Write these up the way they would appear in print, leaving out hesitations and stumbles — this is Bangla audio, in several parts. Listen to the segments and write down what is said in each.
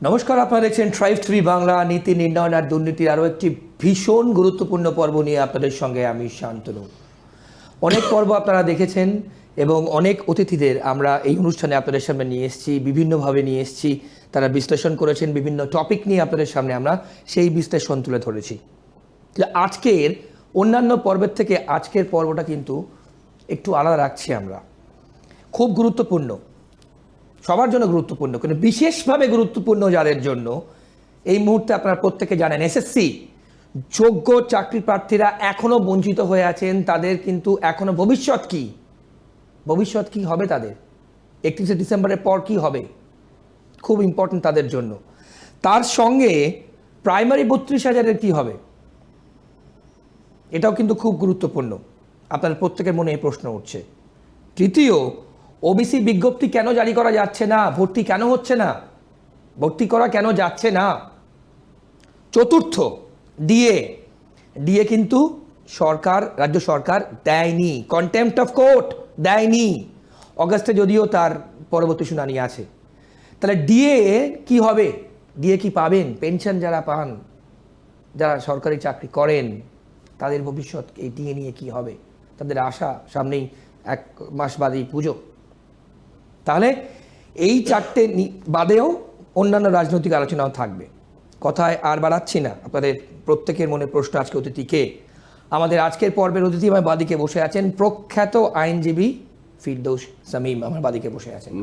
নমস্কার, আপনারা দেখছেন ট্রাইব টিভি বাংলা। নীতি নির্ণয়ন আর দুর্নীতির আরও একটি ভীষণ গুরুত্বপূর্ণ পর্ব নিয়ে আপনাদের সঙ্গে আমি শান্তনু। অনেক পর্ব আপনারা দেখেছেন এবং অনেক অতিথিদের আমরা এই অনুষ্ঠানে আপনাদের সামনে নিয়ে এসেছি, বিভিন্নভাবে নিয়ে এসেছি। তারা বিশ্লেষণ করেছেন, বিভিন্ন টপিক নিয়ে আপনাদের সামনে আমরা সেই বিশ্লেষণ তুলে ধরেছি। আজকের অন্যান্য পর্বের থেকে আজকের পর্বটা কিন্তু একটু আলাদা রাখছি আমরা। খুব গুরুত্বপূর্ণ, সবার জন্য গুরুত্বপূর্ণ, কিন্তু বিশেষভাবে গুরুত্বপূর্ণ যাদের জন্য। এই মুহূর্তে আপনারা প্রত্যেকে জানেন, এসএসসি যোগ্য চাকরি প্রার্থীরা এখনও বঞ্চিত হয়ে আছেন। তাদের কিন্তু এখনও ভবিষ্যৎ কি হবে তাদের, 31শে ডিসেম্বরের পর কি হবে, খুব ইম্পর্টেন্ট তাদের জন্য। তার সঙ্গে প্রাইমারি 32,000-এর কী হবে, এটাও কিন্তু খুব গুরুত্বপূর্ণ। আপনাদের প্রত্যেকের মনে এই প্রশ্ন উঠছে। তৃতীয়, ওবিসি বিজ্ঞপ্তি কেন জারি করা যাচ্ছে না, ভর্তি কেন হচ্ছে না, ভর্তি করা কেন যাচ্ছে না। চতুর্থ, ডিএ কিন্তু রাজ্য সরকার দেয়নি, কন্টেম্পট অফ কোর্ট দেয়নি। অগাস্টে যদিও তার পরবর্তী শুনানি আছে। তাহলে ডিএ কি হবে, ডিএ কি পাবেন? পেনশন যারা পান, যারা সরকারি চাকরি করেন, তাদের ভবিষ্যৎ এই ডিএ নিয়ে কি হবে? তাদের আশা, সামনেই 1 মাস বাদেই পুজো। তাহলে এই চারটে বাদেও অন্যান্য রাজনৈতিক আলোচনাও থাকবে। কথায় আর বাড়াচ্ছি না, আপনাদের প্রত্যেকের মনে প্রশ্ন আজকে অতিথি কে। আমাদের আজকের পর্বের অতিথি আমার বাদিকে বসে আছেন প্রখ্যাত আইনজীবী ফিরদৌস শামীম, আমার বাদিকে বসে আছেন।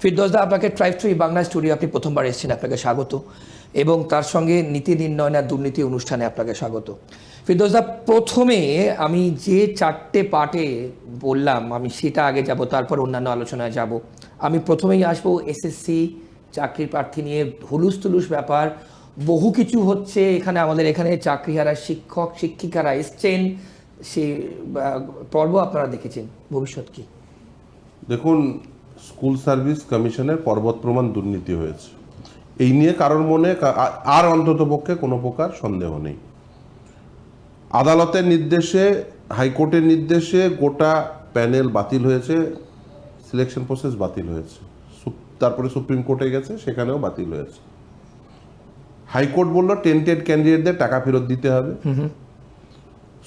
ফিরদৌস দা, আপনাকে ট্রাইব টিভি বাংলা স্টুডিও আপনি প্রথমবার এসেছেন, আপনাকে স্বাগত। এবং তার সঙ্গে নীতি নির্ণয়ন আর দুর্নীতি অনুষ্ঠানে আপনাকে স্বাগত। ফিরদৌস দা, প্রথমে আমি যে 4টে পার্টে বললাম আমি সেটা আগে যাব, তারপর অন্যান্য আলোচনায় যাব। আমি প্রথমেই আসবো এসএসসি চাকরির প্রার্থী নিয়ে। হুলুস তুলুস ব্যাপার, বহু কিছু হচ্ছে এখানে। আমাদের এখানে চাকরিহারা শিক্ষক শিক্ষিকারা এসছেন, সে পর্ব আপনারা দেখেছেন। ভবিষ্যৎ কি? দেখুন, স্কুল সার্ভিস কমিশনের পর্বত প্রমাণ দুর্নীতি হয়েছে, এই নিয়ে কারোর মনে আর অন্ততপক্ষে কোনো প্রকার সন্দেহ নেই। আদালতের নির্দেশে, হাইকোর্টের নির্দেশে গোটা প্যানেল বাতিল হয়েছে, সিলেকশন প্রসেস বাতিল হয়েছে। তারপরে সুপ্রিম কোর্টে গেছে, সেখানেও বাতিল হয়েছে। হাইকোর্ট বলল টেন্টেড ক্যান্ডিডেটদের টাকা ফেরত দিতে হবে।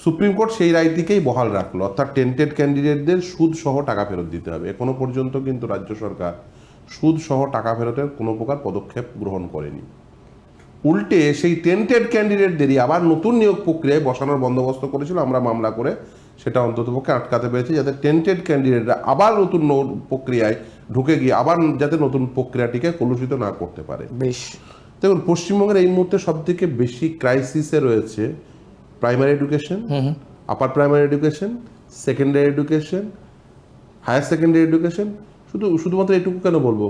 সুপ্রিম কোর্ট সেই রায়টিকেই বহাল রাখলো, অর্থাৎ টেন্টেড ক্যান্ডিডেটদের সুদ সহ টাকা ফেরত দিতে হবে। এখনো পর্যন্ত কিন্তু রাজ্য সরকার সুদ সহ টাকা ফেরতের কোনো প্রকার পদক্ষেপ গ্রহণ করেনি। উল্টে সেই টেন্টেড ক্যান্ডিডেটদেরই আবার নতুন নিয়োগ প্রক্রিয়ায় বসানোর বন্দোবস্ত করেছিল। আমরা মামলা করে সেটা অন্ততপক্ষে আটকাতে পেরেছি, যাতে টেন্টেড ক্যান্ডিডেটরা আবার নতুন প্রক্রিয়ায় ঢুকে গিয়ে আবার যাতে নতুন প্রক্রিয়াটিকে কলুষিত না করতে পারে। বেশ, দেখুন, পশ্চিমবঙ্গের এই মুহূর্তে সবথেকে বেশি ক্রাইসিসে রয়েছে primary education, upper primary education, secondary education, higher secondary education. শুধুমাত্র এটুকু কেন বলবো,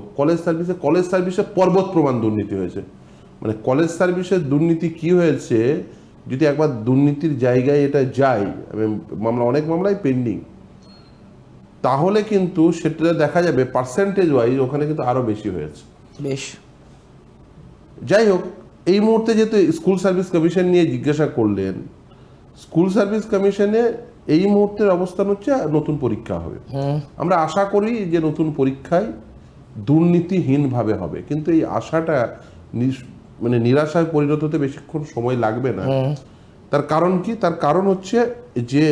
কলেজ সার্ভিসে পর্বত প্রমাণ দুর্নীতি হয়েছে। মানে কলেজ সার্ভিসের দুর্নীতি কি হয়েছে, যদি একবার দুর্নীতির জায়গায় এটা যায়, অনেক মামলাই পেন্ডিং, তাহলে কিন্তু সেটা দেখা যাবে পার্সেন্টেজ ওয়াইজ ওখানে কিন্তু আরো বেশি হয়েছে। বেশ, যাই হোক, এই মুহূর্তে যেহেতু স্কুল সার্ভিস কমিশন নিয়ে জিজ্ঞাসা করলেন, স্কুল সার্ভিস কমিশনে এই মুহূর্তের অবস্থান হচ্ছে নতুন পরীক্ষা হবে। আমরা আশা করি যে নতুন পরীক্ষায় দুর্নীতিহীনভাবে হবে, কিন্তু এই আশাটা নিরাশায় পরিণত হতে বেশিক্ষণ সময় লাগবে না। তার কারণ কি? তার কারণ হচ্ছে যে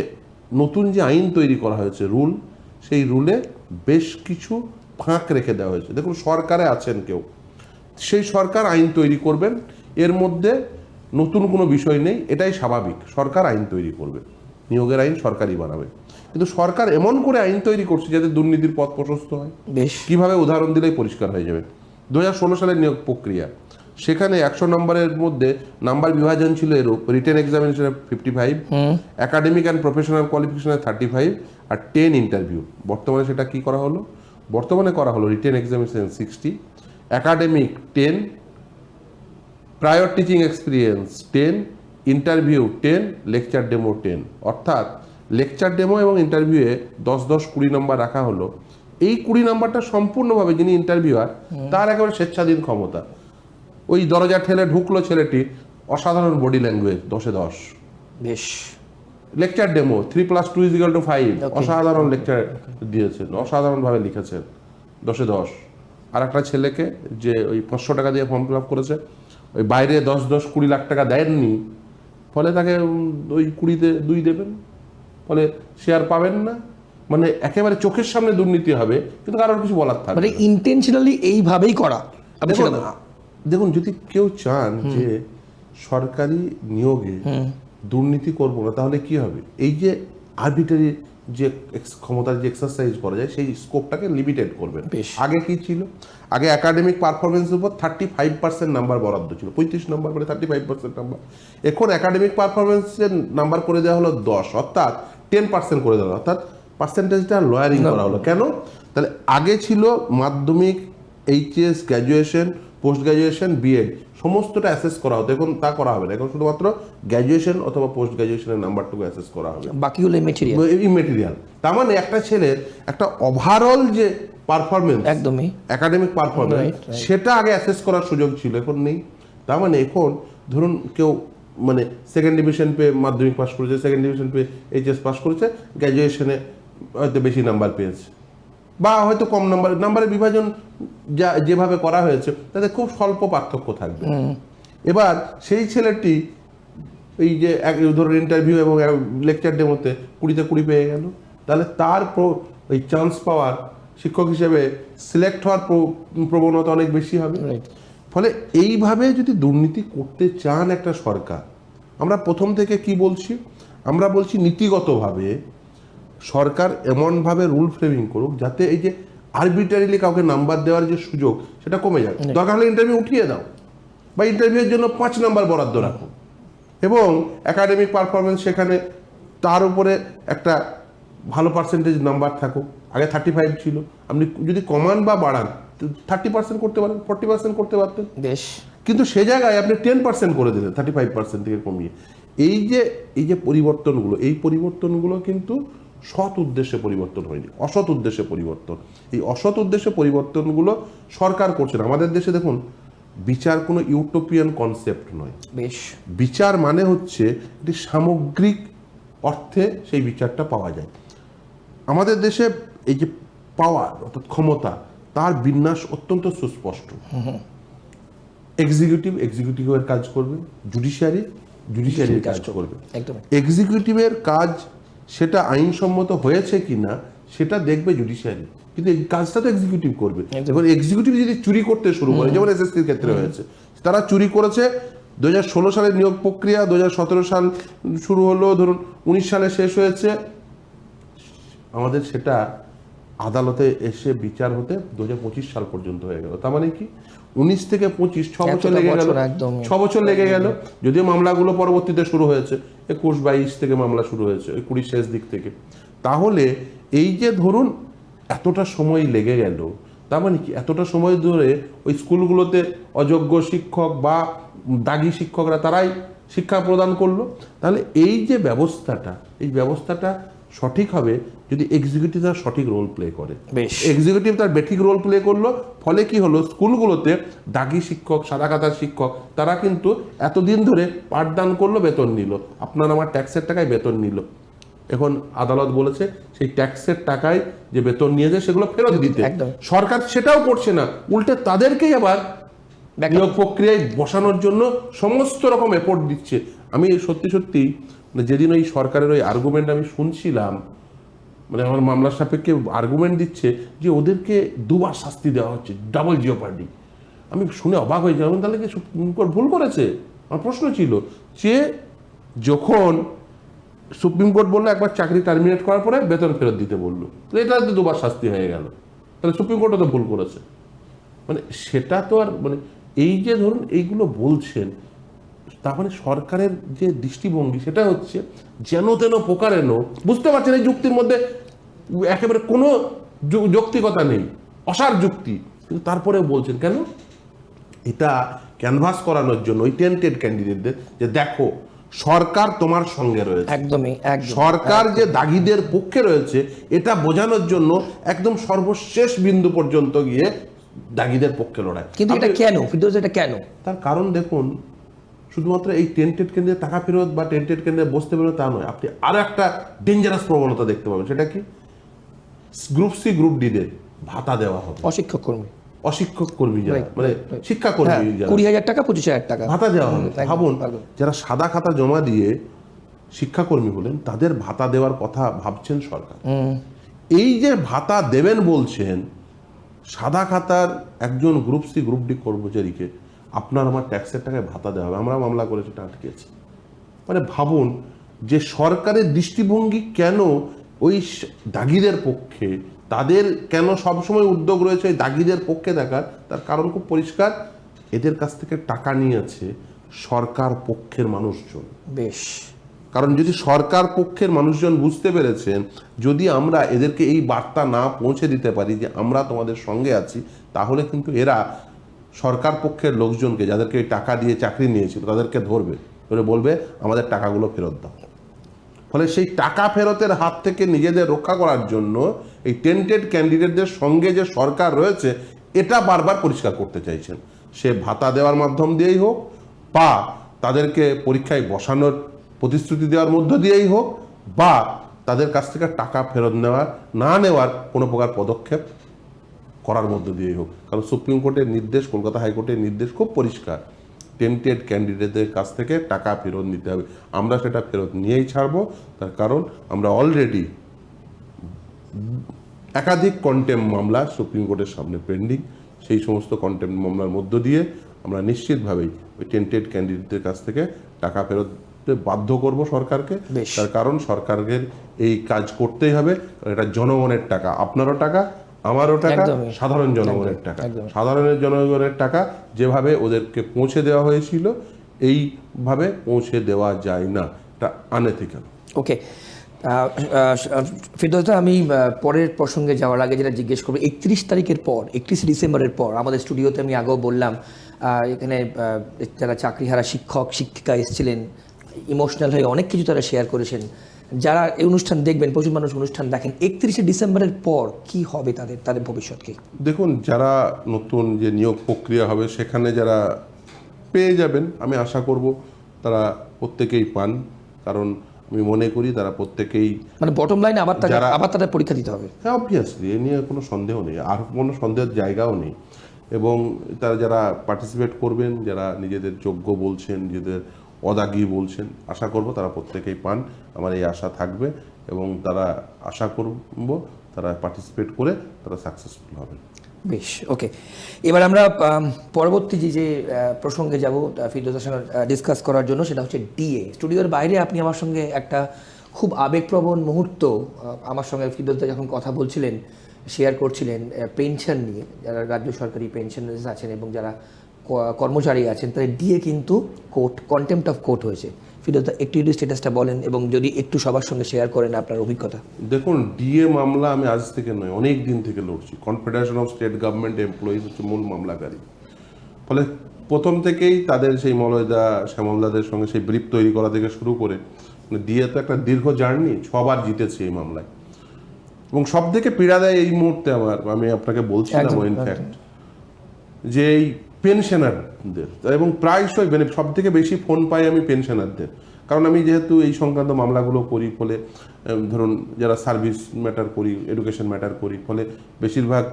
নতুন যে আইন তৈরি করা হয়েছে, রুল, সেই রুলে বেশ কিছু ফাঁক রেখে দেওয়া হয়েছে। দেখুন, সরকারে আছেন কেউ, সেই সরকার আইন তৈরি করবেন, এর মধ্যে নতুন কোনো বিষয় নেই, এটাই স্বাভাবিক। সরকার আইন তৈরি করবে, নিয়োগের আইন সরকারই বানাবে। কিন্তু সরকার এমন করে আইন তৈরি করছে যাতে দুর্নীতির পথ প্রশস্ত হয়। কিভাবে? উদাহরণ দিলেই পরিষ্কার হয়ে যাবে। 2016 সালের নিয়োগ প্রক্রিয়া, সেখানে 100 নম্বরের মধ্যে নাম্বার বিভাজন ছিল এরূপ: রিটেন এক্সামিনেশনে 55, একাডেমিক অ্যান্ড প্রফেশনাল কোয়ালিফিকেশনে 35, আর 10 ইন্টারভিউ। বর্তমানে সেটা কি করা হলো? বর্তমানে করা হলো written examination 60, academic 10, prior teaching experience 10, interview 10, lecture demo 10। অর্থাৎ লেকচার ডেমো এবং ইন্টারভিউয়ে 10-20 নম্বর রাখা হলো। এই 20 নম্বরটা সম্পূর্ণভাবে যিনি ইন্টারভিউয়ার, তার একেবারে স্বেচ্ছাধীন ক্ষমতা। ওই দরজা ঠেলে ঢুকলো ছেলেটি, অসাধারণ বডি ল্যাঙ্গুয়েজ, 10-এ 10। বেশ। লেকচার ডেমো 3+2=5, অসাধারণ লেকচার দিয়েছেন, অসাধারণভাবে লিখেছেন, 10-এ 10। আর একটা ছেলেকে যে ওই 500 টাকা দিয়ে ফর্ম ফিল আপ করেছে, ওই বাইরে 10-20 লাখ টাকা দেননি, ফলে তাকে ওই 20-তে 2 দেবেন, ফলে শেয়ার পাবেন না। মানে একেবারে চোখের সামনে দুর্নীতি হবে, কিন্তু কারোর কিছু বলার থাকবে মানে না। ইন্টেনশনালি এইভাবেই করা। আপনি দেখুন, সেটা বলুন। দেখুন যদি কেউ চান যে সরকারি নিয়োগে দুর্নীতি করব না, তাহলে কি হবে? এই যে আরবিটারি যে ক্ষমতার যে এক্সারসাইজ করা যায়, সেই স্কোপটাকে লিমিটেড করবেন। বেশ। আগে কি ছিল? আগে একাডেমিক পারফরমেন্সের উপর 35% নাম্বার বরাদ্দ ছিল, 35 নাম্বার করে 35% নাম্বার। এখন একাডেমিক পারফরমেন্সের নাম্বার করে দেওয়া হলো 10, অর্থাৎ 10% করে দেওয়া হলো, অর্থাৎ পার্সেন্টেজটা লয়ারিং করা হলো। কেন? তাহলে আগে ছিল মাধ্যমিক, HS, graduation, post graduation, BEd সমস্তটা অ্যাসেস করা হতো, এখন তা করা হবে না। এখন শুধুমাত্র গ্র্যাজুয়েশন অথবা পোস্ট গ্র্যাজুয়েশনের নাম্বারটুকু অ্যাসেস করা হবে, বাকিগুলো মেটেরিয়াল। ইমেটেরিয়াল। তার মানে একটা ছেলের একটা ওভারঅল যে পারফরমেন্স, একদমই একাডেমিক পারফরমেন্স, Right. সেটা আগে অ্যাসেস করার সুযোগ ছিল, এখন নেই। তার মানে এখন ধরুন কেউ মানে সেকেন্ড ডিভিশন পেয়ে মাধ্যমিক পাস করেছে, সেকেন্ড ডিভিশন পেয়ে এইচএস পাস করেছে, গ্র্যাজুয়েশনে হয়তো বেশি নাম্বার পেয়েছে, বা হয়তো কম নাম্বারের বিভাজন যেভাবে করা হয়েছে তাতে খুব স্বল্প পার্থক্য থাকবে। এবার সেই ছেলেটি এই যে ধরুন ইন্টারভিউ এবং লেকচার ডেমোতে 20-তে 20 পেয়ে গেল, তাহলে তার ওই চান্স পাওয়ার, শিক্ষক হিসেবে সিলেক্ট হওয়ার প্রবণতা অনেক বেশি হবে। Right. ফলে এইভাবে যদি দুর্নীতি করতে চান একটা সরকার, আমরা প্রথম থেকে কি বলছি? আমরা বলছি নীতিগতভাবে সরকার এমনভাবে রুল ফ্রেমিং করুক যাতে এই যে আরবিটারিলি কাউকে নাম্বার দেওয়ার যে সুযোগ, সেটা কমে যাক। দরকার হলে ইন্টারভিউ উঠিয়ে দাও, বা ইন্টারভিউয়ের জন্য 5 নাম্বার বরাদ্দ রাখো, এবং একাডেমিক পারফরমেন্স সেখানে তার উপরে একটা ভালো পার্সেন্টেজ নাম্বার থাকুক। আগে 35 ছিল, আপনি যদি কমান বা বাড়ান 30% করতে পারেন, 40% করতে পারতেন, বেশ। কিন্তু সে জায়গায় আপনি 10% করে দিলেন 35% থেকে কমিয়ে। এই যে পরিবর্তনগুলো, এই পরিবর্তনগুলো কিন্তু সৎ উদ্দেশ্যে পরিবর্তন হয়নি, অসৎ উদ্দেশ্যে পরিবর্তন। এই অসৎ উদ্দেশ্যে পরিবর্তনগুলো সরকার করছে না। আমাদের দেশে দেখুন, বিচার কোনো ইউটোপিয়ান কনসেপ্ট নয়। বেশ। বিচার মানে হচ্ছে একটি সামগ্রিক অর্থে সেই বিচারটা পাওয়া যায়। আমাদের দেশে এই যে পাওয়ার অর্থাৎ ক্ষমতা, তার বিন্যাস অত্যন্ত সুস্পষ্ট। এক্সিকিউটিভের কাজ করবে, জুডিশিয়ারির কাজ করবে। একদম। এক্সিকিউটিভের কাজ সেটা আইনসম্মত হয়েছে কিনা সেটা দেখবে জুডিশিয়ারি, কিন্তু এই কাজটা তো এক্সিকিউটিভ করবে। এবার এক্সিকিউটিভ যদি চুরি করতে শুরু করে, যেমন এসএসসির ক্ষেত্রে হয়েছে, তারা চুরি করেছে। 2016 সালের নিয়োগ প্রক্রিয়া, 2017 সাল শুরু হলো, ধরুন 19 সালে শেষ হয়েছে, আমাদের সেটা আদালতে এসে বিচার হতে 2025 সাল পর্যন্ত হয়ে গেল। তার মানে কি 19 থেকে 25 6 বছর লেগে গেল, 6 বছর লেগে গেল। যদিও মামলাগুলো পরবর্তীতে শুরু হয়েছে, 21-22 থেকে মামলা শুরু হয়েছে, 20 শেষ দিক থেকে। তাহলে এই যে ধরুন এতটা সময় লেগে গেল, তার মানে কি এতটা সময় ধরে ওই স্কুলগুলোতে অযোগ্য শিক্ষক বা দাগী শিক্ষকরা তারাই শিক্ষা প্রদান করলো। তাহলে এই যে ব্যবস্থাটা, এই ব্যবস্থাটা সঠিক হবে যদি এক্সিকিউটিভ তার সঠিক রোল প্লে করে। এক্সিকিউটিভ তার বেঠিক রোল প্লে করলো, ফলে কি হলো, স্কুলগুলোতে দাগী শিক্ষক, সাদা কাতার শিক্ষক, তারা কিন্তু এতদিন ধরে পাঠদান করলো, বেতন নিল, আপনার আমার ট্যাক্সের টাকায় বেতন নিল। এখন আদালত বলেছে সেই ট্যাক্সের টাকায় যে বেতন নিয়েছে সেগুলো ফেরত দিতে। সরকার সেটাও করছে না, উল্টে তাদেরকেই আবার নিয়োগ প্রক্রিয়ায় বসানোর জন্য সমস্ত রকম এফোর্ট দিচ্ছে। আমি সত্যি সত্যি যেদিন ওই সরকারের ওই আর্গুমেন্ট আমি শুনছিলাম, মানে আমার মামলার সাপেক্ষে আর্গুমেন্ট দিচ্ছে যে ওদেরকে 2 বার শাস্তি দেওয়া হচ্ছে, ডাবল জিওপার্ডি। আমি শুনে অবাক হয়ে যাই, তাহলে কি সুপ্রিম কোর্ট ভুল করেছে? আমার প্রশ্ন ছিল যে যখন সুপ্রিম কোর্ট বললো একবার চাকরি টার্মিনেট করার পরে বেতন ফেরত দিতে বললো, তো এটা তো 2 বার শাস্তি হয়ে গেল, তাহলে সুপ্রিম কোর্টও তো ভুল করেছে। মানে সেটা তো আর মানে এই যে ধরুন এইগুলো বলছেন, তার মানে সরকারের যে দৃষ্টিভঙ্গি সেটা হচ্ছে যেন তেন প্রকারেণ, বুঝতে পারছেন এই যুক্তির মধ্যে একেবারে কোনো যৌক্তিকতা নেই, অসার যুক্তি, কিন্তু তারপরেও বলছেন কেন? এটা ক্যানভাস করানোর জন্য ওই টেন্টেড ক্যান্ডিডেটদের যে দেখো সরকার তোমার সঙ্গে রয়েছে, একদমই সরকার যে দাগীদের পক্ষে রয়েছে, এটা বোঝানোর জন্য একদম সর্বশেষ বিন্দু পর্যন্ত গিয়ে দাগীদের পক্ষে লড়াই। কিন্তু এটা কেন ফিরদৌস, এটা কেন? তার কারণ দেখুন, শুধুমাত্র এই টেন্টেড কেন্দ্রে টাকা ফেরত বা টেন্টেড কেন্দ্রে বসতে পারবে তা নয়, আপনি আরো একটা ডেঞ্জারাস প্রবণতা দেখতে পাবেন। সেটা কি? গ্রুপ সি গ্রুপ ডিদের ভাতা দেওয়া হবে, অশিক্ষক কর্মী অশিক্ষক কর্মী যারা, Right, মানে right. শিক্ষাকর্মী হ্যাঁ, যারা 20,000 টাকা 25,000 টাকা ভাতা দেওয়া হবে। একদম, ভাবুন, একদম। যারা সাদা খাতা জমা দিয়ে শিক্ষাকর্মী হলেন তাদের ভাতা দেওয়ার কথা ভাবছেন সরকার। এই যে ভাতা দেবেন বলছেন, সাদা খাতার একজন গ্রুপ সি গ্রুপ ডি কর্মচারীকে আপনার আমার ট্যাক্সের টাকায় ভাতা দেওয়া হবে, আমরা মামলা করে সেটা আটকেছি। মানে ভাবুন যে সরকারের দৃষ্টিভঙ্গি কেন ওই দাগিদের পক্ষে, তাদের কেন সবসময় উদ্যোগ রয়েছে ওই দাগিদের পক্ষে দেখার, তার কারণ খুব পরিষ্কার, এদের কাছ থেকে টাকা নিয়েছে সরকার পক্ষের মানুষজন। বেশ, কারণ যদি সরকার পক্ষের মানুষজন বুঝতে পেরেছেন, যদি আমরা এদেরকে এই বার্তা না পৌঁছে দিতে পারি যে আমরা তোমাদের সঙ্গে আছি, তাহলে কিন্তু এরা সরকার পক্ষের লোকজনকে, যাদেরকে এই টাকা দিয়ে চাকরি নিয়েছিল, তাদেরকে ধরবে, ধরে বলবে আমাদের টাকাগুলো ফেরত দাও। ফলে সেই টাকা ফেরতের হাত থেকে নিজেদের রক্ষা করার জন্য এই টেন্টেড ক্যান্ডিডেটদের সঙ্গে যে সরকার রয়েছে, এটা বারবার পরিষ্কার করতে চাইছেন। সে ভাতা দেওয়ার মাধ্যম দিয়েই হোক, বা তাদেরকে পরীক্ষায় বসানোর প্রতিশ্রুতি দেওয়ার মধ্য দিয়েই হোক, বা তাদের কাছ থেকে টাকা ফেরত নেওয়ার কোনো প্রকার পদক্ষেপ করার মধ্য দিয়েই হোক। কারণ সুপ্রিম কোর্টের নির্দেশ, কলকাতা হাইকোর্টের নির্দেশ খুব পরিষ্কার, টেন্টেড ক্যান্ডিডেটদের কাছ থেকে টাকা ফেরত নিতে হবে। আমরা সেটা ফেরত নিয়েই ছাড়বো, তার কারণ আমরা অলরেডি একাধিক কন্টেম্প মামলা সুপ্রিম কোর্টের সামনে পেন্ডিং। সেই সমস্ত কন্টেম্প মামলার মধ্য দিয়ে আমরা নিশ্চিতভাবেই ওই টেন্টেড ক্যান্ডিডেটদের কাছ থেকে টাকা ফেরত বাধ্য করব সরকারকে। বেশ। তার কারণ সরকারের এই কাজ করতেই হবে, এটা জনগণের টাকা, আপনারও টাকা, আমারও টাকা, একদমই। সাধারণ জনগণের টাকা। একদমই। সাধারণ জনগণের টাকা যেভাবে ওদেরকে পৌঁছে দেওয়া হয়েছিল, এইভাবে পৌঁছে দেওয়া যায় না, এটা আনএথিক্যাল। ওকে, ফিরদৌস, আমি পরের প্রসঙ্গে যাওয়ার আগে যেটা জিজ্ঞেস করবো, 31 তারিখের পর, 31 ডিসেম্বরের পর আমাদের স্টুডিওতে আমি আগেও বললাম, এখানে যারা চাকরিহারা শিক্ষক শিক্ষিকা এসেছিলেন, ইমোশনাল হয়ে অনেক কিছু তারা শেয়ার করেছেন। যারা এই অনুষ্ঠান দেখবেন, প্রচুর মানুষ অনুষ্ঠান দেখেন, 31 ডিসেম্বরের পর কি হবে তাদের ভবিষ্যৎ কি? দেখুন, যারা নতুন যে নিয়োগ প্রক্রিয়া হবে সেখানে যারা পেয়ে যাবেন, আমি আশা করব তারা প্রত্যেকেই পান। কারণ আমি মনে করি তারা প্রত্যেকেই, মানে বটম লাইনে আবার তাদের পরীক্ষা দিতে হবে। হ্যাঁ, অবভিয়াসলি, এ নিয়ে কোনো সন্দেহ নেই, আর কোনো সন্দেহের জায়গাও নেই। এবং তারা যারা পার্টিসিপেট করবেন, যারা নিজেদের যোগ্য বলছেন, নিজেদের অদাগী বলছেন, আশা করব তারা প্রত্যেকেই পান, আমার এই আশা থাকবে। এবং তারা আশা করব তারা পার্টিসিপেট করে তারা সাকসেসফুল হবেন। বেশ, ওকে, এবার আমরা পরবর্তী যে প্রসঙ্গে যাব ফিরদৌসের সঙ্গে ডিসকাস করার জন্য, সেটা হচ্ছে ডিএ। স্টুডিওর বাইরে আপনি আমার সঙ্গে একটা খুব আবেগপ্রবণ মুহূর্ত আমার সঙ্গে ফিরদৌসদা যখন কথা বলছিলেন, শেয়ার করছিলেন পেনশন নিয়ে, যারা রাজ্য সরকারি পেনশনার্স আছেন এবং যারা কর্মচারী আছেন, তাদের ডিএ কিন্তু কন্টেম্পট অফ কোর্ট হয়েছে। ফিরদৌসদা একটু স্ট্যাটাসটা বলেন, এবং যদি একটু সবার সঙ্গে শেয়ার করেন আপনার অভিজ্ঞতা। দেখুন, ডিএ মামলা আমি আজ থেকে নয়, অনেক দিন থেকে লড়ছি। Confederation of state government employees হচ্ছে মূল মামলাকারী। ফলে প্রথম থেকেই তাদের সেই মলয়দা শ্যামলদাদের সঙ্গে সেই ব্রিফ তৈরি করা থেকে শুরু করে, মানে ডিএ তো একটা দীর্ঘ জার্নি, 6 বার জিতেছি এই মামলায়। এবং সব থেকে পীড়া দেয় এই মুহূর্তে আমি আপনাকে বলছিলাম ইনফ্যাক্ট, যে এই পেনশনারদের, এবং প্রায়শই মানে সব থেকে বেশি ফোন পাই আমি পেনশনারদের। কারণ আমি যেহেতু এই সংক্রান্ত মামলাগুলো করি, ফলে ধরুন যারা সার্ভিস ম্যাটার করি, এডুকেশন ম্যাটার করি, ফলে বেশিরভাগ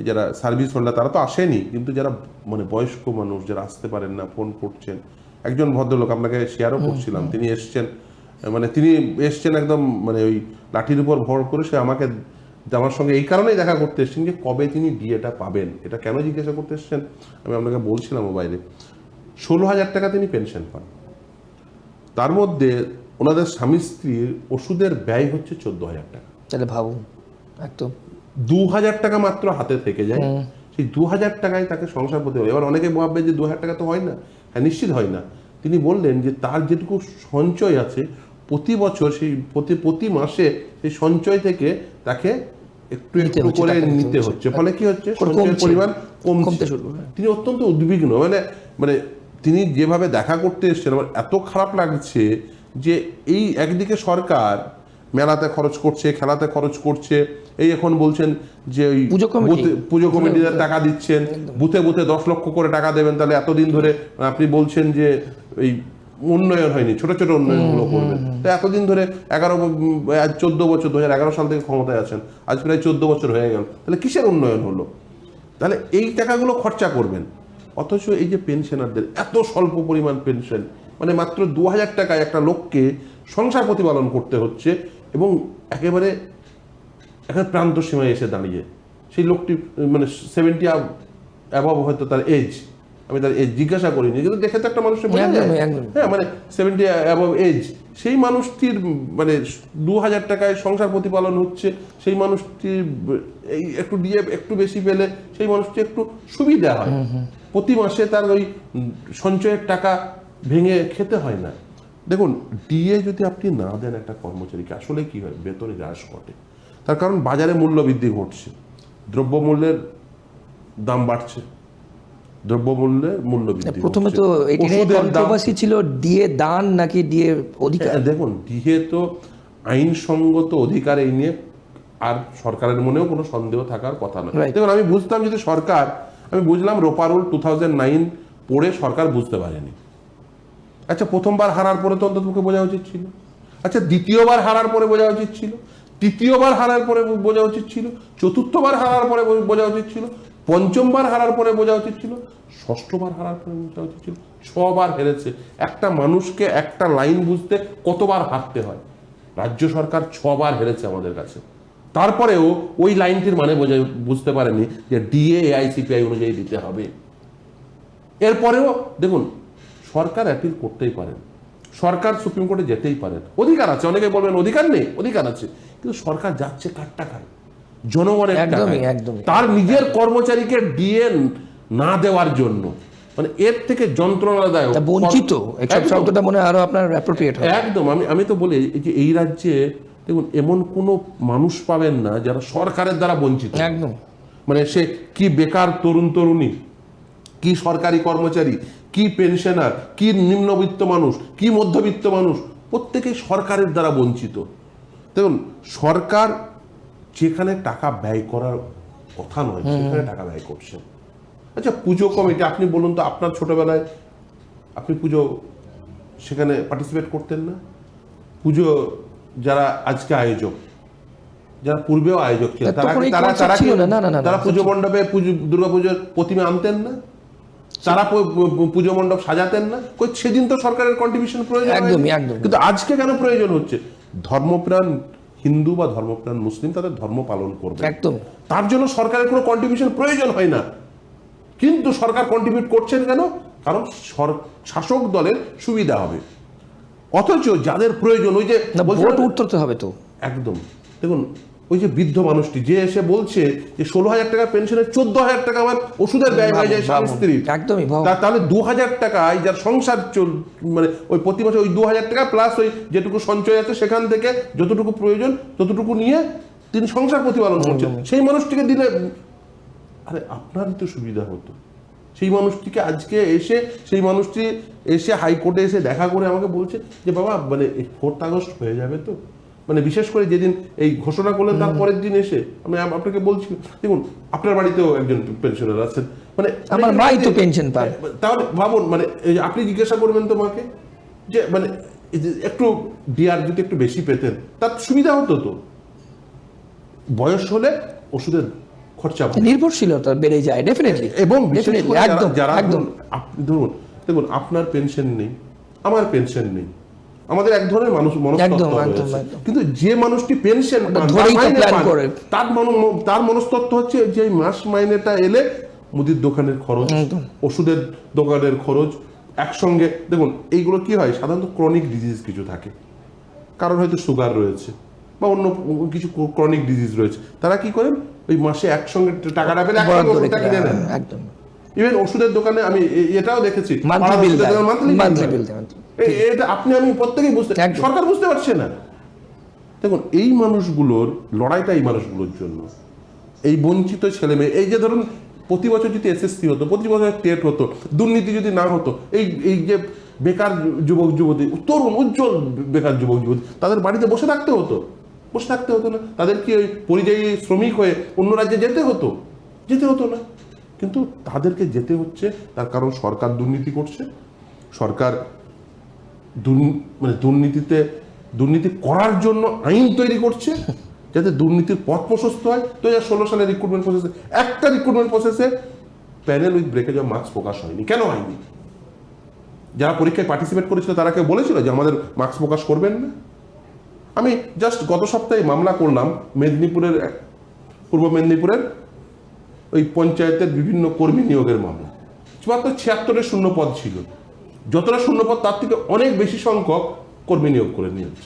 যারা সার্ভিস হোল্ডার তারা তো আসেনি, কিন্তু যারা মানে বয়স্ক মানুষ যারা আসতে পারেন না, ফোন করছেন। একজন ভদ্রলোক আপনাকে শেয়ারও করছিলাম, তিনি এসছেন, মানে তিনি এসছেন একদম মানে ওই লাঠির উপর ভর করে, সে আমার সঙ্গে এই কারণেই দেখা করতে এসছেন যে কবে তিনি ডিএটা পাবেন। এটা কেন জিজ্ঞাসা করতে এসছেন আমি আপনাকে বলছিলাম মোবাইলে। 16,000 টাকা তিনি পেনশন পান, তার মধ্যে ওনাদের স্বামী স্ত্রীর ওষুধের ব্যয় হচ্ছে 14,000 টাকা। তাহলে ভাবুন, একদম 2,000 টাকা মাত্র হাতে থেকে যায়। সেই 2,000 টাকায় তাকে সংসার করতে হবে। এবার অনেকে ভাববে যে 2,000 টাকা তো হয় না। হ্যাঁ, নিশ্চিত হয় না। তিনি বললেন যে তার যেটুকু সঞ্চয় আছে, প্রতি বছর সেই প্রতি মাসে সেই সঞ্চয় থেকে তাকে একটু একটু করে নিতে হচ্ছে। ফলে কি হচ্ছে, সঞ্চয়ের পরিমাণ কমতে শুরু করে। তিনি অত্যন্ত উদ্বিগ্ন, মানে তিনি যেভাবে দেখা করতে এসেছেন, আমার এত খারাপ লাগছে যে এই একদিকে সরকার মেলাতে খরচ করছে, খেলাতে খরচ করছে, এই এখন বলছেন যে ওই পুজো কমিটিদের টাকা দিচ্ছেন, বুথে বুথে 10 লক্ষ করে টাকা দেবেন। তাহলে এতদিন ধরে আপনি বলছেন যে এই উন্নয়ন হয়নি, ছোট ছোট উন্নয়নগুলো করবেন। তো এতদিন ধরে 14 বছর 2011 সাল থেকে ক্ষমতায় আছেন, আজ প্রায় 14 বছর হয়ে গেল, তাহলে কিসের উন্নয়ন হলো? তাহলে এই টাকাগুলো খরচা করবেন, অথচ এই যে পেনশনারদের এত স্বল্প পরিমাণ পেনশন, মানে মাত্র 2000 টাকায় একটা লোককে সংসার প্রতিপালন করতে হচ্ছে, এবং একেবারে প্রান্ত সীমায় এসে দাঁড়িয়ে সেই লোকটি মানে 70 অ্যাবভ হয়তো তার এজ, আমি তার এজ জিজ্ঞাসা করিনি, কিন্তু দেখে তো একটা মানুষের বোঝা যায়, হ্যাঁ মানে 70 অ্যাবভ এজ, সেই মানুষটির মানে 2000 টাকায় সংসার প্রতিপালন হচ্ছে, সেই মানুষটির এই একটু দিয়ে একটু বেশি পেলে সেই মানুষটি একটু সুবিধা হয়, প্রতি মাসে তার ওই সঞ্চয়ের টাকা ভেঙে খেতে হয় না। দেখুন, ডিএ যদি আপনি না দেন একটা কর্মচারীকে, আসলে কি হয়, বেতনে হ্রাস ঘটে। তার কারণ বাজারে মূল্য বৃদ্ধি ঘটছে, দ্রব্যমূল্যের দাম বাড়ছে, দ্রব্যমূল্যের মূল্য বৃদ্ধি। প্রথমে তো এটা কন্ট্রোভার্সি ছিল, ডিএ দান নাকি ডিএ অধিকার। দেখুন, ডিএ তো আইনসঙ্গত অধিকার, এই নিয়ে আর সরকারের মনেও কোনো সন্দেহ থাকার কথা নয়। দেখুন, আমি বুঝতাম যদি সরকার, আমি বুঝলাম রোপা রুল 2009 পড়ে সরকার বুঝতে পারেনি। আচ্ছা, প্রথমবার হারার পরে তো অন্তত বোঝা উচিত ছিল, আচ্ছা দ্বিতীয়বার হারার পরে বোঝা উচিত ছিল, তৃতীয়বার হারার পরে বোঝা উচিত ছিল, চতুর্থবার হারার পরে বোঝা উচিত ছিল, পঞ্চমবার হারার পরে বোঝা উচিত ছিল, ষষ্ঠবার হারার পরে বোঝা উচিত ছিল। 6 বার হেরেছে। একটা মানুষকে একটা লাইন বুঝতে কতবার হারতে হয়? রাজ্য সরকার 6 বার হেরেছে আমাদের কাছে, তারপরেও ওই লাইনটির মানে বুঝতে পারেনি যে ডিএ এআইসিপিআই অনুযায়ী দিতে হবে। এরপরেও দেখুন, সরকার অ্যাপিল করতেই পারেন, সরকার সুপ্রিম কোর্টে যেতেই পারেন, অধিকার আছে। অনেকে বলবেন অধিকার নেই, অধিকার আছে, কিন্তু সরকার যাচ্ছে কার টাকায়? জনগণের টাকায়, তার নিজের কর্মচারীকে ডিএ না দেওয়ার জন্য। মানে এর থেকে যন্ত্রণাদায়ক, বঞ্চিত, শব্দটা মনে আরো আপনার অ্যাপ্রোপ্রিয়েট হয়। একদম। আমি তো বলি যে এই রাজ্যে দেখুন এমন কোনো মানুষ পাবেন না যারা সরকারের দ্বারা বঞ্চিত। একদম, মানে সে কি বেকার তরুণ তরুণী, কি সরকারি কর্মচারী, কি পেনশনার, কি নিম্নবিত্ত মানুষ, কি মধ্যবিত্ত মানুষ, প্রত্যেকেই সরকারের দ্বারা বঞ্চিত। দেখুন, সরকার যেখানে টাকা ব্যয় করার কথা নয় সেখানে টাকা ব্যয় করছে। আচ্ছা, পুজো কমিটি, আপনি বলুন তো, আপনার ছোটবেলায় আপনি পুজো সেখানে পার্টিসিপেট করতেন না? পুজো যারা আজকে আয়োজক, যারা পূর্বেও আয়োজক ছিলেন, তারা পুজো মণ্ডপে দুর্গাপুজোর প্রতিমা আনতেন না? তারা পুজো মণ্ডপ সাজাতেন না? সেদিন তো সরকারের কন্ট্রিবিউশন প্রয়োজন, কিন্তু আজকে কেন প্রয়োজন হচ্ছে? ধর্মপ্রাণ হিন্দু বা ধর্মপ্রাণ মুসলিম তাদের ধর্ম পালন করবে, তার জন্য সরকারের কোনো কন্ট্রিবিউশন প্রয়োজন হয় না, কিন্তু সরকার কন্ট্রিবিউট করছেন কেন? কারণ শাসক দলের সুবিধা হবে। অথচ যাদের প্রয়োজন, ওই যে ভোট উঠতে হবে তো একদম। দেখুন, ওই যে বৃদ্ধ মানুষটি যে এসে বলছে যে 16,000 টাকা পেনশনের 14,000 টাকা আমার ওষুধের ব্যয় হয়ে যায় স্বামী স্ত্রীর, তাহলে 2,000 টাকায় যার সংসার মানে ওই প্রতি মাসে ওই 2,000 টাকা প্লাস ওই যেটুকু সঞ্চয় আছে সেখান থেকে যতটুকু প্রয়োজন ততটুকু নিয়ে তিনি সংসার প্রতিপালন করছেন। সেই মানুষটিকে দিলে আরে আপনারই তো সুবিধা হতো। সেই মানুষটিকে আজকে এসে, সেই মানুষটি এসে হাইকোর্টে এসে দেখা করে আমাকে বলছে যে বাবা, মানে 4th আগস্ট হয়ে যাবে তো, মানে বিশেষ করে যেদিন এই ঘোষণা করলেন তার পরের দিন এসে আমি আপনাকে বলছি, দেখুন আপনার বাড়িতেও একজন পেনশনার আছেন, মানে আমার ভাই তো পেনশন পায়, তাহলে ভাবুন, মানে আপনি জিজ্ঞাসা করবেন তো মাকে যে মানে একটু ডিআর যদি একটু বেশি পেতেন তার সুবিধা হতো তো। বয়স হলে ওষুধের খরচা নির্ভরশীলতা বেড়ে যায় ডেফিনেটলি, এবং যারা ধরুন, দেখুন আপনার পেনশন নেই, আমার পেনশন নেই, আমাদের এক ধরনের মানুষ মনস্তত্ত্ব রয়েছে, কিন্তু যে মানুষটি পেনশন তার মনস্তত্ত্ব হচ্ছে যে মাস মাইনেটা এলে মুদির দোকানের খরচ, ওষুধের দোকানের খরচ একসঙ্গে। দেখুন এইগুলো কি হয়, সাধারণত ক্রনিক ডিজিজ কিছু থাকে, কারণ হয়তো সুগার রয়েছে বা অন্য কিছু ক্রনিক ডিজিজ রয়েছে, তারা কি করেন ওই মাসে একসঙ্গে টাকাটা পেলে ওষুধটা কিনে নেন। ইভেন ওষুধের দোকানে আমি এটাও দেখেছি, এটা আপনি আমি প্রত্যেকেই বুঝতে, সরকার বুঝতে পারছে না। দেখুন, এই মানুষগুলোর লড়াইটা এই মানুষগুলোর জন্য, এই বঞ্চিত ছেলে মেয়ে, এই যে ধরুন প্রতি বছর যদি এসএসসি হতো, প্রতি বছর টেট হতো, দুর্নীতি যদি না হতো, এই যে বেকার যুবক যুবতী, তরুণ উজ্জ্বল বেকার যুবক যুবতী, তাদের বাড়িতে বসে থাকতে হতো না, তাদের কি ওই পরিযায়ী শ্রমিক হয়ে অন্য রাজ্যে যেতে হতো না। কিন্তু তাদেরকে যেতে হচ্ছে, তার কারণ সরকার দুর্নীতি করছে, সরকার দুর্নীতি করার জন্য আইন তৈরি করছে, যাতে দুর্নীতির পথ প্রশস্ত হয়। 2016 সালে রিক্রুটমেন্ট প্রসেসে একটা রিক্রুটমেন্ট প্রসেসে panel with breakage of marks প্রকাশ হয়নি। কেন হয়নি? যারা পরীক্ষায় পার্টিসিপেট করেছিল তারা কেউ বলেছিল যে আমাদের মার্কস প্রকাশ করবেন না? আমি জাস্ট গত সপ্তাহে মামলা করলাম পূর্ব মেদিনীপুরের ওই পঞ্চায়েতের বিভিন্ন কর্মী নিয়োগের মামলা। মাত্র 76 শূন্য পদ ছিল। যতটা শূন্য পদ তার থেকে অনেক বেশি সংখ্যক কর্মী নিয়োগ করে নিয়েছে।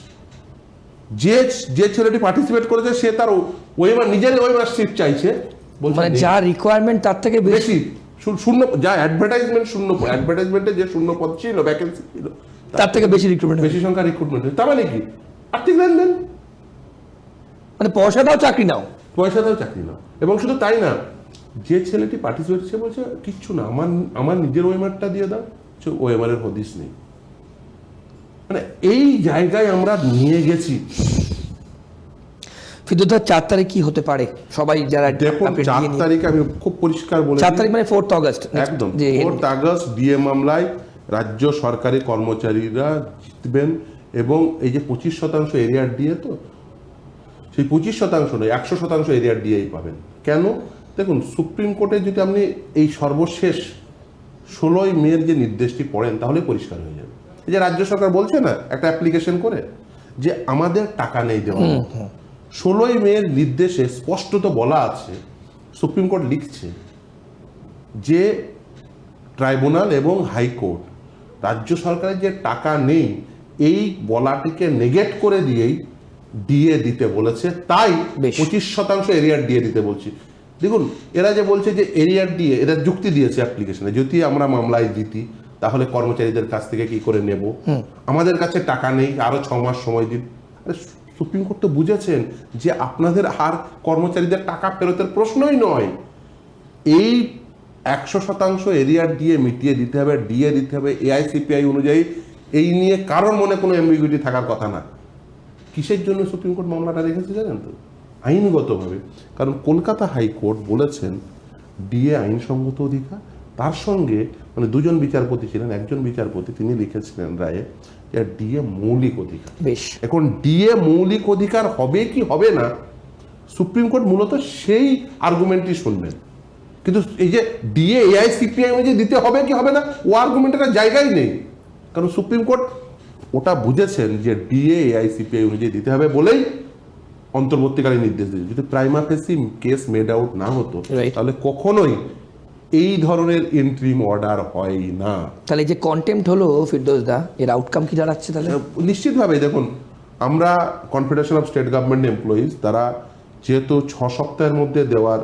যে ছেলেটি পার্টিসিপেট করেছে সে তার ওয়েমার নিজের ওয়েমার শিট চাইছে, মানে যা রিকোয়ারমেন্ট তার থেকে বেশি শূন্য, যা অ্যাডভার্টাইজমেন্টে যে শূন্য পদ ছিল, ভ্যাকেন্সি ছিল, তার থেকে বেশি রিক্রুটমেন্ট, বেশি সংখ্যা রিক্রুটমেন্ট। তার মানে কি? আর্থিক লেনদেন, মানে পয়সা দাও চাকরি নাও, পয়সা দাও চাকরি নাও। এবং শুধু তাই না, যে ছেলেটি পার্টিসিপেট সে বলছে কিচ্ছু না, আমার নিজের ওয়েমারটা দিয়ে দাও, ওয়েমারের হদিস নেই। মানে এই জায়গায় আমরা নিয়ে গেছি। ফিরদৌস, 4 তারিখ কি হতে পারে? সবাই যারা দেখুন, 4 তারিখে আমি খুব পরিষ্কার বলে, 4 তারিখ মানে 4th অগস্ট, একদম 4th আগস্ট ডিএ মামলায় রাজ্য সরকারি কর্মচারীরা জিতবেন। এবং এই যে 25% এরিয়ার ডিএ, তো সেই 25% নয়, 100% এরিয়ার ডিএই পাবেন। কেন? দেখুন, সুপ্রিম কোর্টে যদি আপনি এই সর্বশেষ 16ই মের যে নির্দেশটি পড়েন তাহলে পরিষ্কার হয়ে যাবে। এই যে রাজ্য সরকার বলছে না একটা অ্যাপ্লিকেশন করে যে আমাদের টাকা নেই দেওয়া, 16ই মের নির্দেশে স্পষ্টত বলা আছে, সুপ্রিম কোর্ট লিখছে যে ট্রাইব্যুনাল এবং হাইকোর্ট রাজ্য সরকারের যে টাকা নেই এই বলাটিকে নেগেট করে দিয়েই ডিএ দিতে বলেছে। তাই 25% এরিয়ার ডিএ দিতে বলছি। দেখুন, এরা যে বলছে যে এরিয়ার ডিএ, এরা যুক্তি দিয়েছে অ্যাপ্লিকেশনে, যদি আমরা মামলায় জিতি তাহলে কর্মচারীদের কাছ থেকে কি করে নেব, আমাদের কাছে টাকা নেই, আরো 6 মাস সময় দিন। আরে সুপ্রিম কোর্ট তো বুঝেছেন যে আপনাদের আর কর্মচারীদের টাকা ফেরতের প্রশ্নই নয়। এই 100% এরিয়ার ডিএ মিটিয়ে দিতে হবে, ডিএ দিতে হবে এআইসিপিআই অনুযায়ী। এই নিয়ে কারোর মনে কোনো অ্যাম্বিগুইটি থাকার কথা না। কিসের জন্য সুপ্রিম কোর্ট মামলাটা রেখেছে জানেন তো? আইনগতভাবে। কারণ কলকাতা হাইকোর্ট বলেছেন ডিএ আইনসঙ্গত অধিকার, তার সঙ্গে মানে দুজন বিচারপতি ছিলেন, একজন বিচারপতি তিনি লিখেছিলেন রায়ে যে ডিএ মৌলিক অধিকার। এখন ডিএ মৌলিক অধিকার হবে কি হবে না, সুপ্রিম কোর্ট মূলত সেই আর্গুমেন্টই শুনবেন। কিন্তু এই যে ডিএ এআইসিপিআই অনুযায়ী দিতে হবে কি হবে না, ও আর্গুমেন্টের জায়গায় নেই। কারণ সুপ্রিম কোর্ট ওটা বুঝেছেন যে ডিএ এআইসিপিআই অনুযায়ী দিতে হবে বলেই অন্তর্বর্তীকালীন নির্দেশ দিয়েছে। যদি প্রাইমা ফেসি কেস মেড আউট না হতো তাহলে কখনোই এই ধরনের ইন্ট্রিম অর্ডার হয় না। তাহলে যে কন্টেম্পট হলো ফিরদৌস দা, এর আউটকাম কি দাঁড়াচ্ছে তাহলে? নিশ্চিতভাবে দেখুন, আমরা confederation of state government employees, তারা যেহেতু 6 সপ্তাহের মধ্যে দেওয়ার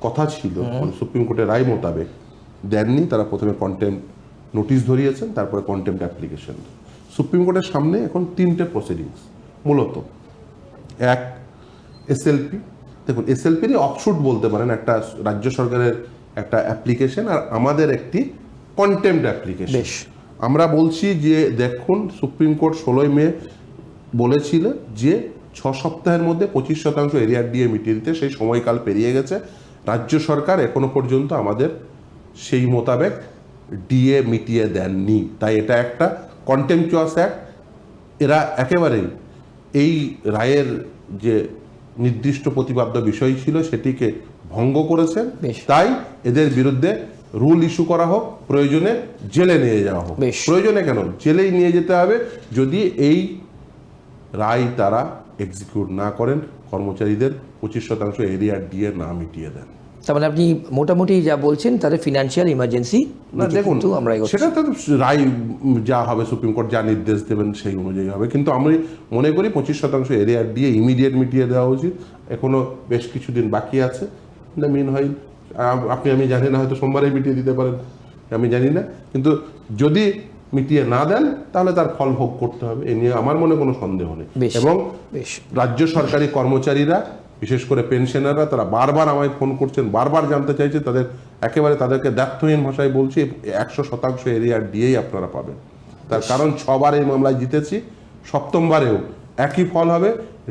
কথা ছিল সুপ্রিম কোর্টের রায় মোতাবেক দেননি, তারা প্রথমে কন্টেম্পট নোটিশ ধরিয়েছেন, তারপরে কন্টেম্পট অ্যাপ্লিকেশন। সুপ্রিম কোর্টের সামনে এখন 3টে প্রসিডিংস মূলত। এক, এসএলপি। দেখুন, এসএলপির অফশুট বলতে পারেন, একটা রাজ্য সরকারের একটা অ্যাপ্লিকেশন আর আমাদের একটি কন্টেম্পট অ্যাপ্লিকেশন। আমরা বলছি যে দেখুন, সুপ্রিম কোর্ট 16ই মে বলেছিল যে 6 সপ্তাহের মধ্যে 25% এরিয়ার ডিএ মিটিয়ে দিতে, সেই সময়কাল পেরিয়ে গেছে। রাজ্য সরকার এখনো পর্যন্ত আমাদের সেই মোতাবেক ডিএ মিটিয়ে দেননি, তাই এটা একটা কন্টেম্পচুয়াস অ্যাক্ট। এরা একেবারেই এই রায়ের যে নির্দিষ্ট প্রতিপাদ্য বিষয় ছিল সেটিকে ভঙ্গ করেছেন, তাই এদের বিরুদ্ধে রুল ইস্যু করা হোক, প্রয়োজনে জেলে নিয়ে যাওয়া হোক। প্রয়োজনে কেন, জেলেই নিয়ে যেতে হবে যদি এই রায় তারা এক্সিকিউট না করেন, কর্মচারীদের 25% এরিয়ার ডিএ না মিটিয়ে দেন। তার মানে আপনি মোটামুটি যা বলছেন তাদের ফিনান্সিয়াল ইমার্জেন্সি না, দেখুন সেটা তো রায় যা হবে, সুপ্রিম কোর্ট যা নির্দেশ দেবেন সেই অনুযায়ী হবে। কিন্তু আমি মনে করি 25% এরিয়ার ডিএ ইমিডিয়েট মিটিয়ে দেওয়া উচিত। এখনো বেশ কিছুদিন বাকি আছে। মিন হয় আপনি আমি জানি না, হয়তো সোমবারে মিটিয়ে দিতে পারেন, আমি জানি না। কিন্তু যদি মিটিয়ে না দেন তাহলে তার ফল ভোগ করতে হবে, এ নিয়ে আমার মনে কোনো সন্দেহ নেই। এবং রাজ্য সরকারি কর্মচারীরা, বিশেষ করে পেনশনাররা, তারা বারবার আমায় ফোন করছেন, বারবার জানতে চাইছে, তাদেরকে দ্ব্যর্থহীন ভাষায় বলছি 100% এরিয়ার ডিএই আপনারা পাবেন। তার কারণ 6বার এই মামলায় জিতেছি, 7মবারেও একই ফল হবে,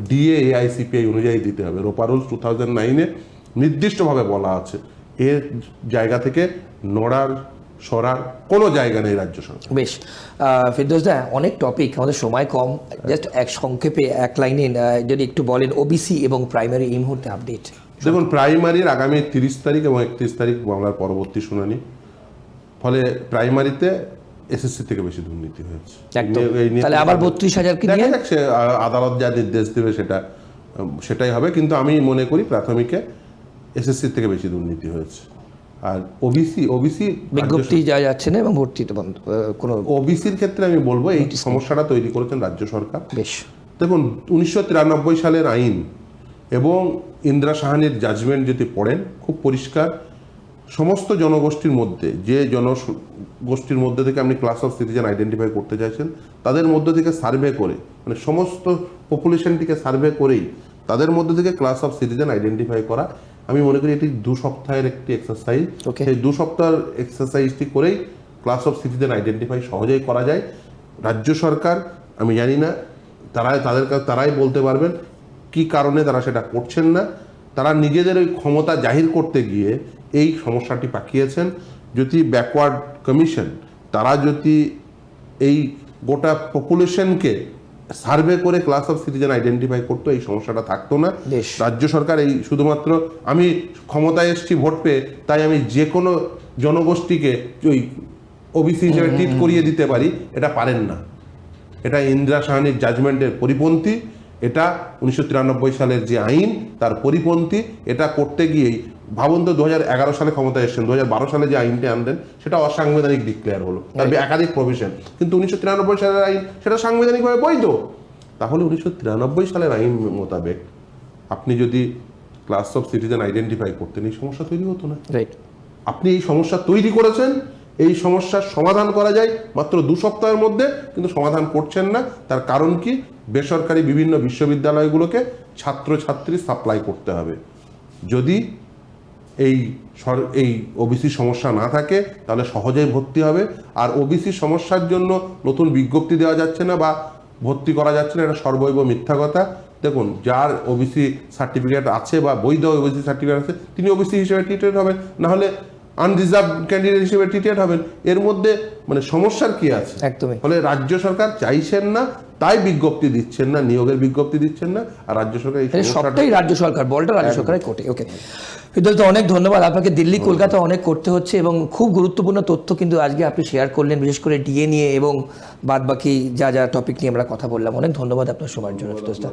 ডিএ এআইসিপিআই অনুযায়ী দিতে হবে। রোপা রুলস 2009-এ নির্দিষ্টভাবে বলা আছে। এর জায়গা থেকে নড়ার সরার কোনো জায়গা নেই রাজ্য সরকার। বেশ, ফিরদৌস দা, অনেক টপিক, আমাদের সময় কম, জাস্ট এক সংক্ষেপে এক লাইনে যদি একটু বলেন ওবিসি এবং প্রাইমারি এই মুহূর্তে আপডেট। দেখুন, প্রাইমারির আগামী 30 তারিখ এবং 31 তারিখ বাংলার পরবর্তী শুনানি। ফলে প্রাইমারিতে এসএসসি থেকে বেশি দুর্নীতি হয়েছে। একদম। এই নিয়ে তাহলে আবার 32,000 কে নিয়ে দেখা যাক, সে আদালত যা নির্দেশ দেবে সেটাই হবে, কিন্তু আমি মনে করি প্রাথমিকে এসএসসি থেকে বেশি দুর্নীতি হয়েছে। আর ওবিসি বিজ্ঞপ্তি যা যাচ্ছে না এবং ভর্তি তো বন্ধ কোনো। ওবিসির ক্ষেত্রে আমি বলবো এই সমস্যাটা তৈরি করেছেন রাজ্য সরকার। বেশ, দেখুন, 1993 সালের আইন এবং ইন্দিরা সাহানির জাজমেন্ট যদি পড়েন, খুব পরিষ্কার সমস্ত জনগোষ্ঠীর মধ্যে যে জনগোষ্ঠীর মধ্যে থেকে আপনি ক্লাস অফ সিটিজেন আইডেন্টিফাই করতে চাইছেন, তাদের মধ্য থেকে সার্ভে করে, মানে সমস্ত পপুলেশনটিকে সার্ভে করেই তাদের মধ্যে থেকে ক্লাস অফ সিটিজেন আইডেন্টিফাই করা। আমি মনে করি এটি 2 সপ্তাহের একটি এক্সারসাইজ। সেই 2 সপ্তাহের এক্সারসাইজটি করেই ক্লাস অফ সিটিজেন আইডেন্টিফাই সহজেই করা যায়। রাজ্য সরকার, আমি জানি না, তারাই বলতে পারবেন কি কারণে তারা সেটা করছেন না। তারা নিজেদের ওই ক্ষমতা জাহির করতে গিয়ে এই সমস্যাটি পাকিয়েছেন। যদি ব্যাকওয়ার্ড কমিশন তারা যদি এই গোটা পপুলেশনকে সার্ভে করে ক্লাস অফ সিটিজেন আইডেন্টিফাই করতো, এই সমস্যাটা থাকতো না। রাজ্য সরকার এই শুধুমাত্র আমি ক্ষমতায় এসেছি ভোট পেয়ে, তাই আমি যে কোনো জনগোষ্ঠীকে ওই ওবিসি হিসেবে ট্রিট করিয়ে দিতে পারি, এটা পারেন না। এটা ইন্দিরা সাহানির জাজমেন্টের পরিপন্থী, এটা 1993 সালের যে আইন তার পরিপন্থী। এটা করতে গিয়েই ভাবুন তো, 2011 সালে ক্ষমতায় এসেছেন, 2012 সালে যে আইনটি আনলেন সেটা অসাংবিধানিক ডিক্লেয়ার হলো, তার একাধিক প্রভিশন, কিন্তু 1993 সালের আইন সেটা সাংবিধানিকভাবে বৈধ। তাহলে 1993 সালের আইন মোতাবেক আপনি যদি ক্লাস অফ সিটিজেন আইডেন্টিফাই করতেন, এই সমস্যা তৈরি হতো না। আপনি এই সমস্যা তৈরি করেছেন। এই সমস্যার সমাধান করা যায় মাত্র 2 সপ্তাহের মধ্যে, কিন্তু সমাধান করছেন না। তার কারণ কি? বেসরকারি বিভিন্ন বিশ্ববিদ্যালয়গুলোকে ছাত্রছাত্রী সাপ্লাই করতে হবে। যদি এই ওবিসি সমস্যা না থাকে তাহলে সহজেই ভর্তি হবে। আর ওবিসি সমস্যার জন্য নতুন বিজ্ঞপ্তি দেওয়া যাচ্ছে না বা ভর্তি করা যাচ্ছে না, এটা সর্বৈব মিথ্যা কথা। দেখুন, যার ওবিসি সার্টিফিকেট আছে বা বৈধ ওবিসি সার্টিফিকেট আছে, তিনি ওবিসি হিসেবে ট্রিটেড হবেন, না হলে আনরিজার্ভ ক্যান্ডিডেট হিসেবে ট্রিটেড হবেন। এর মধ্যে মানে সমস্যার কি আছে? একদমই। ফলে রাজ্য সরকার চাইছেন না, তাই বিজ্ঞপ্তি দিচ্ছেন না, নিয়োগের বিজ্ঞপ্তি দিচ্ছেন না। আর রাজ্য সরকার এই সবটাই রাজ্য সরকার, বলটা রাজ্য সরকারের কোর্টে। ওকে, ফিরদৌস, অনেক ধন্যবাদ আপনাকে। দিল্লি কলকাতা অনেক করতে হচ্ছে এবং খুব গুরুত্বপূর্ণ তথ্য কিন্তু আজকে আপনি শেয়ার করলেন, বিশেষ করে ডিএ নিয়ে এবং বাদবাকি যা যা টপিক নিয়ে আমরা কথা বললাম। অনেক ধন্যবাদ আপনার সময়ের জন্য ফিরদৌস দা।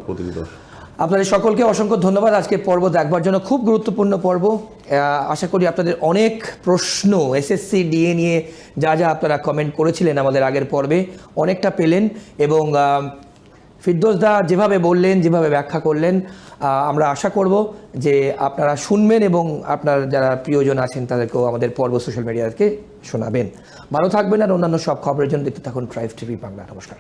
আপনাদের সকলকে অসংখ্য ধন্যবাদ আজকে পর্ব দেখবার জন্য। খুব গুরুত্বপূর্ণ পর্ব। আশা করি আপনাদের অনেক প্রশ্ন এসএসসি ডিএ নিয়ে যা যা আপনারা কমেন্ট করেছিলেন আমাদের আগের পর্বে, অনেকটা পেলেন। এবং ফিরদৌস দা যেভাবে বললেন, যেভাবে ব্যাখ্যা করলেন, আমরা আশা করব যে আপনারা শুনবেন এবং আপনার যারা প্রিয়জন আছেন তাদেরকেও আমাদের পর্ব সোশ্যাল মিডিয়াকে শোনাবেন। ভালো থাকবেন, আর অন্যান্য সব খবরের জন্য দেখতে থাকুন ট্রাইব টিভি বাংলা। নমস্কার।